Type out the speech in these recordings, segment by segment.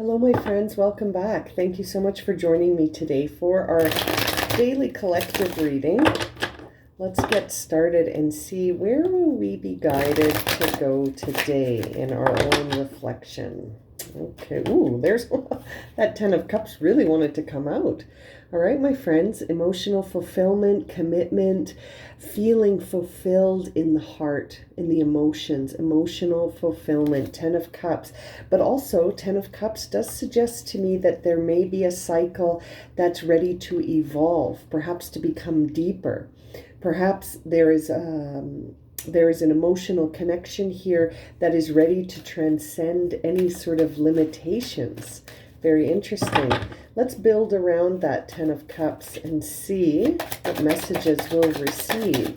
Hello, my friends. Welcome back. Thank you so much for joining me today for our daily collective reading. Let's get started and see where will we be guided to go today in our own reflection. Okay. Ooh, there's that 10 of Cups really wanted to come out. All right, my friends, emotional fulfillment, commitment, feeling fulfilled in the heart, in the emotions, emotional fulfillment, 10 of Cups. But also 10 of Cups does suggest to me that there may be a cycle that's ready to evolve, perhaps to become deeper. Perhaps there is an emotional connection here that is ready to transcend any sort of limitations. Very interesting. Let's build around that 10 of Cups and see what messages we'll receive.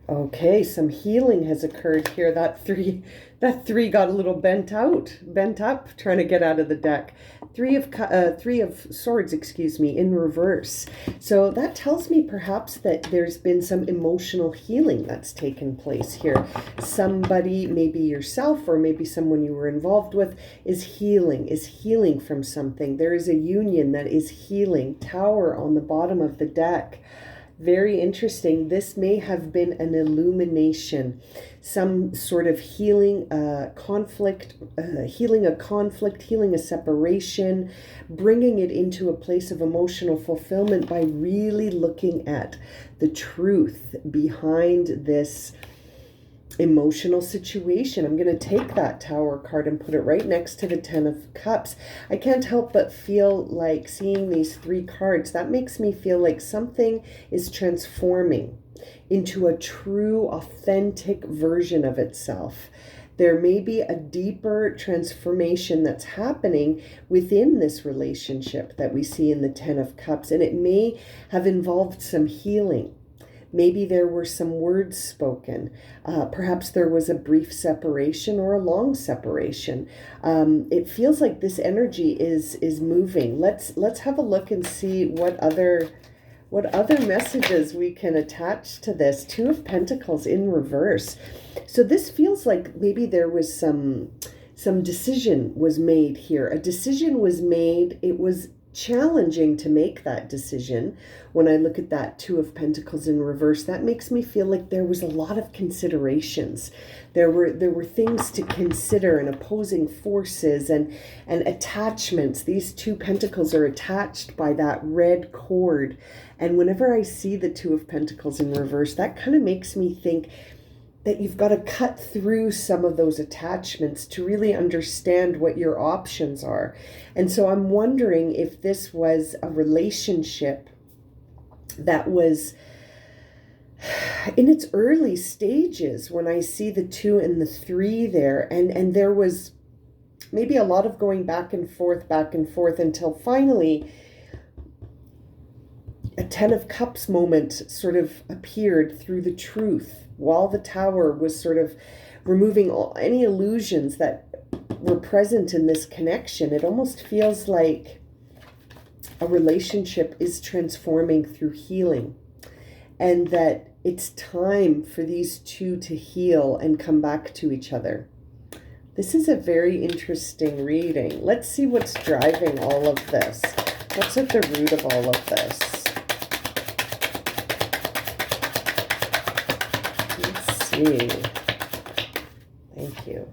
Okay, some healing has occurred here. That three got a little bent up, trying to get out of the deck. Three of Swords, in reverse. So that tells me perhaps that there's been some emotional healing that's taken place here. Somebody, maybe yourself or maybe someone you were involved with, is healing from something. There is a union that is healing. Tower on the bottom of the deck. Very interesting. This may have been an illumination, some sort of healing conflict, healing a separation, bringing it into a place of emotional fulfillment by really looking at the truth behind this emotional situation. I'm going to take that Tower card and put it right next to the 10 of Cups. I can't help but feel like seeing these three cards, that makes me feel like something is transforming into a true, authentic version of itself. There may be a deeper transformation that's happening within this relationship that we see in the 10 of Cups, and it may have involved some healing. Maybe there were some words spoken. Perhaps there was a brief separation or a long separation. It feels like this energy is moving. Let's have a look and see what other messages we can attach to this. Two of Pentacles in reverse. So this feels like maybe there was some decision was made here. A decision was made. It was challenging to make that decision. When I look at that Two of Pentacles in reverse, that makes me feel like there was a lot of considerations. There were things to consider and opposing forces and attachments. These two pentacles are attached by that red cord. And whenever I see the Two of Pentacles in reverse, that kind of makes me think that you've got to cut through some of those attachments to really understand what your options are. And so I'm wondering if this was a relationship that was in its early stages when I see the 2 and the 3 there. And there was maybe a lot of going back and forth until finally a 10 of Cups moment sort of appeared through the truth, while the Tower was sort of removing any illusions that were present in this connection. It almost feels like a relationship is transforming through healing, and that it's time for these two to heal and come back to each other. This is a very interesting reading. Let's see what's driving all of this. What's at the root of all of this? Thank you.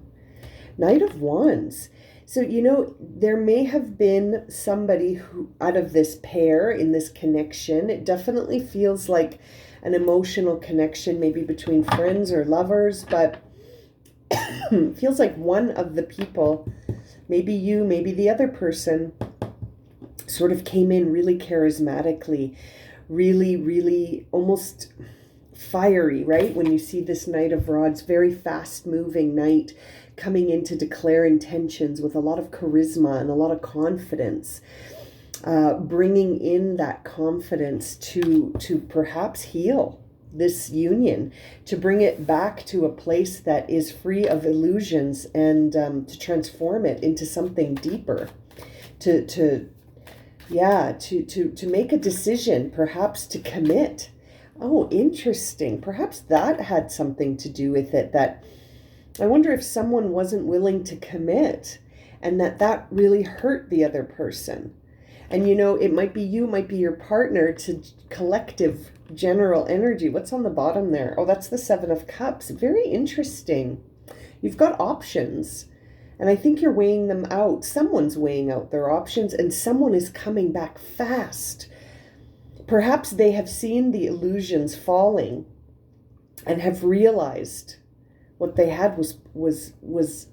Knight of Wands. So, there may have been somebody who, out of this pair, in this connection, it definitely feels like an emotional connection, maybe between friends or lovers, but feels like one of the people, maybe you, maybe the other person, sort of came in really charismatically, really almost fiery, right? When you see this Knight of Rods, very fast moving knight coming in to declare intentions with a lot of charisma and a lot of confidence, bringing in that confidence to perhaps heal this union, to bring it back to a place that is free of illusions, and to transform it into something deeper, to make a decision, perhaps to commit. Oh, interesting. Perhaps that had something to do with it, that I wonder if someone wasn't willing to commit and that really hurt the other person. And it might be you, might be your partner, to collective general energy. What's on the bottom there? Oh, that's the Seven of Cups. Very interesting. You've got options. And I think you're weighing them out. Someone's weighing out their options and someone is coming back fast. Perhaps they have seen the illusions falling and have realized what they had was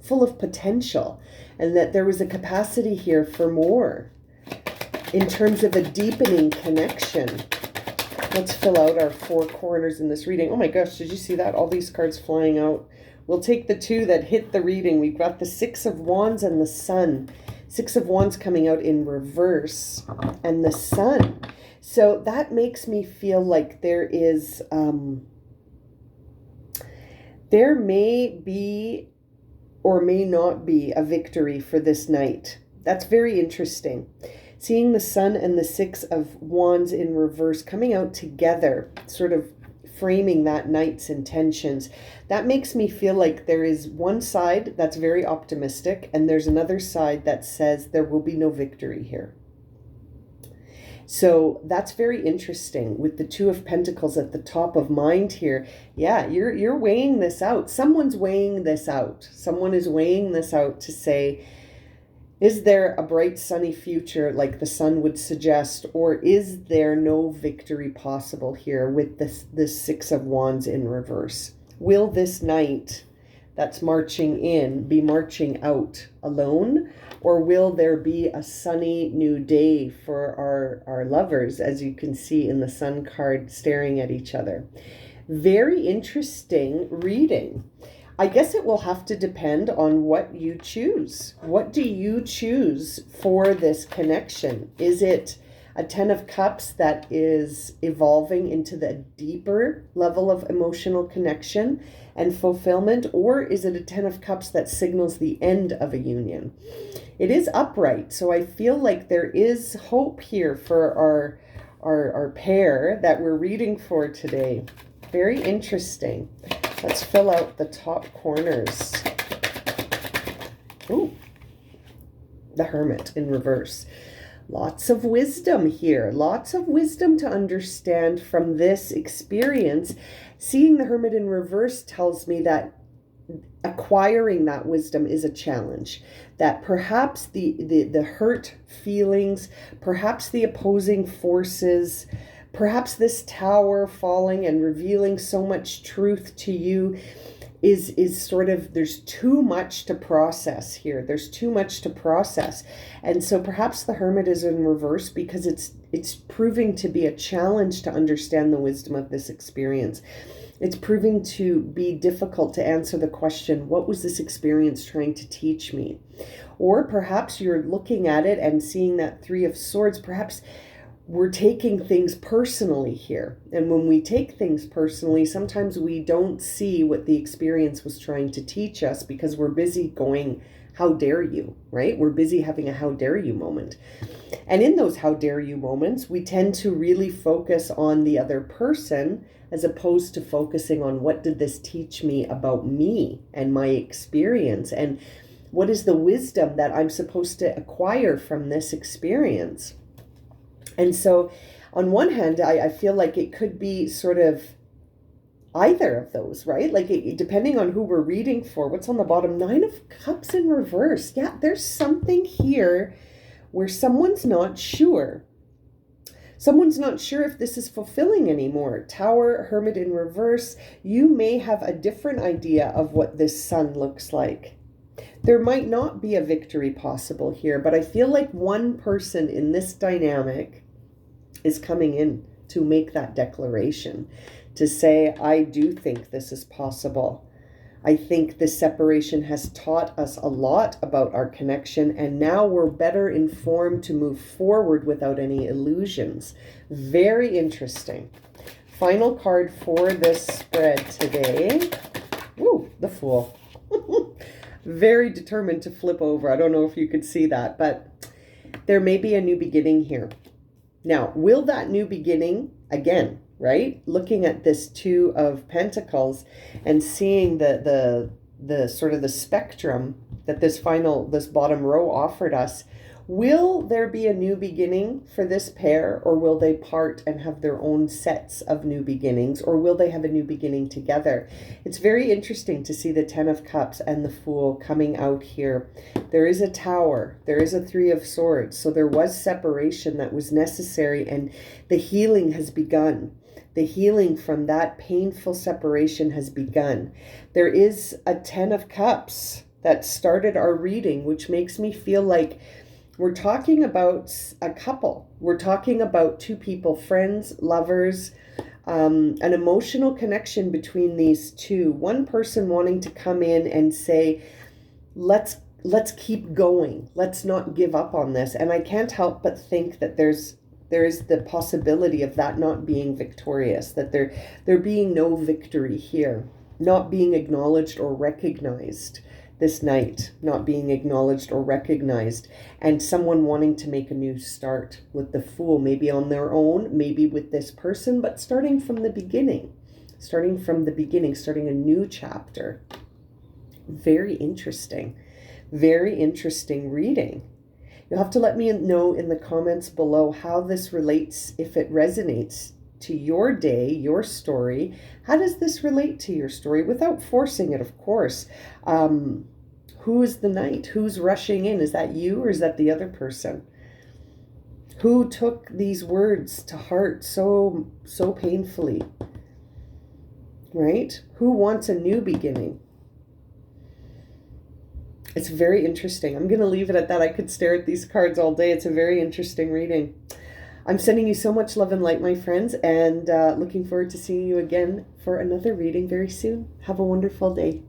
full of potential, and that there was a capacity here for more in terms of a deepening connection. Let's fill out our 4 corners in this reading. Oh my gosh, did you see that? All these cards flying out. We'll take the 2 that hit the reading. We've got the 6 of Wands and the Sun. 6 of Wands coming out in reverse, and the Sun. So that makes me feel like there is, there may be or may not be a victory for this night. That's very interesting. Seeing the Sun and the 6 of Wands in reverse coming out together, sort of framing that night's intentions, that makes me feel like there is one side that's very optimistic and there's another side that says there will be no victory here. So that's very interesting with the 2 of Pentacles at the top of mind here. Yeah, you're weighing this out. Someone's weighing this out. Someone is weighing this out to say, is there a bright sunny future like the Sun would suggest, or is there no victory possible here with this 6 of Wands in reverse? Will this night that's marching in be marching out alone, or will there be a sunny new day for our lovers, as you can see in the Sun card, staring at each other? Very interesting reading. I guess it will have to depend on what you choose. What do you choose for this connection? Is it a 10 of Cups that is evolving into the deeper level of emotional connection and fulfillment, or is it a 10 of Cups that signals the end of a union? It is upright, so I feel like there is hope here for our pair that we're reading for today. Very interesting. Let's fill out the top corners. Ooh, the Hermit in reverse. Lots of wisdom here. Lots of wisdom to understand from this experience. Seeing the Hermit in reverse tells me that acquiring that wisdom is a challenge. That perhaps the hurt feelings, perhaps the opposing forces, perhaps this tower falling and revealing so much truth to you is sort of, there's too much to process here. There's too much to process. And so perhaps the Hermit is in reverse because it's proving to be a challenge to understand the wisdom of this experience. It's proving to be difficult to answer the question, what was this experience trying to teach me? Or perhaps you're looking at it and seeing that 3 of Swords. Perhaps we're taking things personally here. And when we take things personally, sometimes we don't see what the experience was trying to teach us because we're busy going, how dare you, right? We're busy having a how dare you moment. And in those how dare you moments, we tend to really focus on the other person as opposed to focusing on what did this teach me about me and my experience, and what is the wisdom that I'm supposed to acquire from this experience. And so on one hand, I feel like it could be sort of either of those, right? Like depending on who we're reading for. What's on the bottom? 9 of Cups in reverse. Yeah, there's something here where someone's not sure. Someone's not sure if this is fulfilling anymore. Tower, Hermit in reverse. You may have a different idea of what this Sun looks like. There might not be a victory possible here, but I feel like one person in this dynamic is coming in to make that declaration, to say, I do think this is possible. I think this separation has taught us a lot about our connection, and now we're better informed to move forward without any illusions. Very interesting. Final card for this spread today. Ooh, the Fool. Very determined to flip over. I don't know if you could see that, but there may be a new beginning here. Now, will that new beginning, again, right? Looking at this 2 of Pentacles and seeing the the sort of the spectrum that this bottom row offered us. Will there be a new beginning for this pair, or will they part and have their own sets of new beginnings, or will they have a new beginning together? It's very interesting to see the Ten of Cups and the Fool coming out here. There is a Tower, there is a Three of Swords, so there was separation that was necessary, and the healing has begun. The healing from that painful separation has begun. There is a Ten of Cups that started our reading, which makes me feel like we're talking about a couple. We're talking about two people, friends, lovers, an emotional connection between these two. One person wanting to come in and say, let's keep going. Let's not give up on this. And I can't help but think that there is the possibility of that not being victorious, that there being no victory here, not being acknowledged or recognized. This night, not being acknowledged or recognized, and someone wanting to make a new start with the Fool, maybe on their own, maybe with this person, but starting from the beginning, starting a new chapter. Very interesting reading. You'll have to let me know in the comments below how this relates, if it resonates to your day, your story. How does this relate to your story without forcing it, of course? Who is the knight? Who's rushing in? Is that you, or is that the other person? Who took these words to heart so painfully? Right? Who wants a new beginning? It's very interesting. I'm going to leave it at that. I could stare at these cards all day. It's a very interesting reading. I'm sending you so much love and light, my friends, and looking forward to seeing you again for another reading very soon. Have a wonderful day.